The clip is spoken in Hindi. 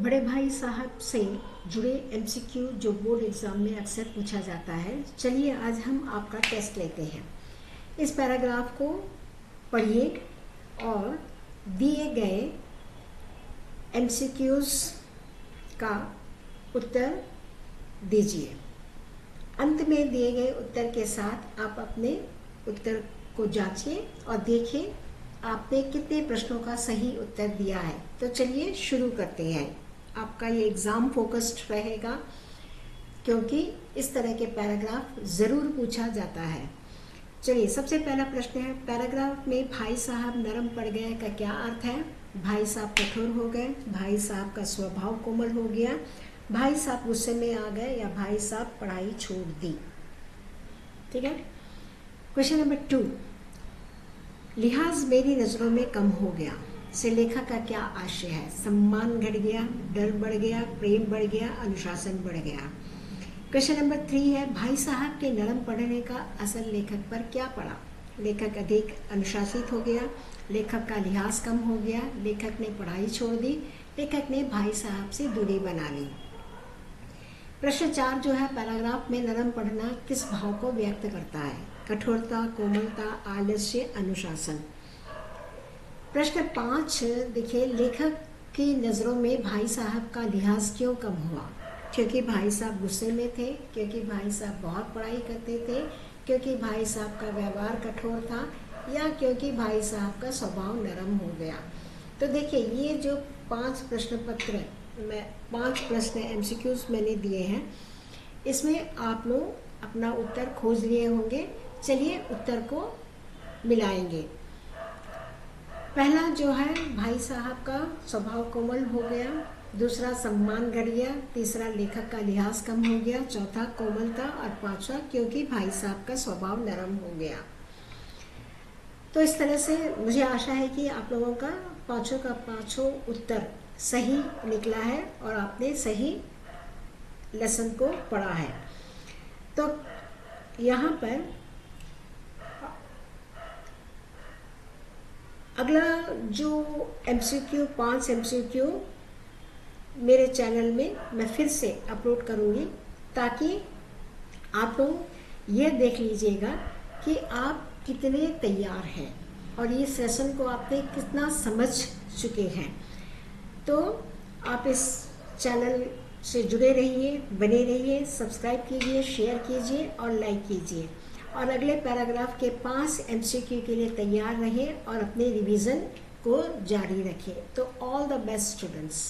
बड़े भाई साहब से जुड़े एमसीक्यू जो बोर्ड एग्ज़ाम में अक्सर पूछा जाता है। चलिए आज हम आपका टेस्ट लेते हैं। इस पैराग्राफ को पढ़िए और दिए गए एमसीक्यूज़ का उत्तर दीजिए। अंत में दिए गए उत्तर के साथ आप अपने उत्तर को जांचिए और देखिए आपने कितने प्रश्नों का सही उत्तर दिया है। तो चलिए शुरू करते हैं। आपका ये एग्ज़ाम फोकस्ड रहेगा क्योंकि इस तरह के पैराग्राफ ज़रूर पूछा जाता है। चलिए सबसे पहला प्रश्न है, पैराग्राफ में भाई साहब नरम पड़ गए का क्या अर्थ है? भाई साहब कठोर हो गए, भाई साहब का स्वभाव कोमल हो गया, भाई साहब गुस्से में आ गए या भाई साहब पढ़ाई छोड़ दी। ठीक है। क्वेश्चन नंबर 2, लिहाज मेरी नज़रों में कम हो गया से लेखक का क्या आशय है? सम्मान घट गया, डर बढ़ गया, प्रेम बढ़ गया, अनुशासन बढ़ गया। क्वेश्चन नंबर 3 है, भाई साहब के नरम पढ़ने का असर लेखक पर क्या पड़ा? लेखक अधिक अनुशासित हो गया, लेखक का लिहाज कम हो गया, लेखक ने पढ़ाई छोड़ दी, लेखक ने भाई साहब से दूरी बना ली। प्रश्न 4 जो है, पैराग्राफ में नरम पढ़ना किस भाव को व्यक्त करता है? कठोरता, कोमलता, आलस्य, अनुशासन। प्रश्न 5 देखिए, लेखक की नज़रों में भाई साहब का लिहाज क्यों कम हुआ? क्योंकि भाई साहब गुस्से में थे, क्योंकि भाई साहब बहुत पढ़ाई करते थे, क्योंकि भाई साहब का व्यवहार कठोर था, या क्योंकि भाई साहब का स्वभाव नरम हो गया। तो देखिए ये जो 5 प्रश्न पत्र में 5 प्रश्न एमसीक्यूज मैंने दिए हैं, इसमें आप लोग अपना उत्तर खोज लिए होंगे। चलिए उत्तर को मिलाएंगे। पहला जो है, भाई साहब का स्वभाव कोमल हो गया, दूसरा सम्मान घट गया, तीसरा लेखक का लिहाज कम हो गया, चौथा कोमलता, और पांचवा क्योंकि भाई साहब का स्वभाव नरम हो गया। तो इस तरह से मुझे आशा है कि आप लोगों का पांचों का पांचों उत्तर सही निकला है और आपने सही लेसन को पढ़ा है। तो यहाँ पर अगला जो एमसीक्यू 5 एमसीक्यू मेरे चैनल में मैं फिर से अपलोड करूँगी, ताकि आप लोग ये देख लीजिएगा कि आप कितने तैयार हैं और ये सेशन को आपने कितना समझ चुके हैं। तो आप इस चैनल से जुड़े रहिए, बने रहिए, सब्सक्राइब कीजिए, शेयर कीजिए और लाइक कीजिए, और अगले पैराग्राफ के 5 एमसीक्यू के लिए तैयार रहें और अपने रिवीजन को जारी रखें। तो ऑल द बेस्ट स्टूडेंट्स।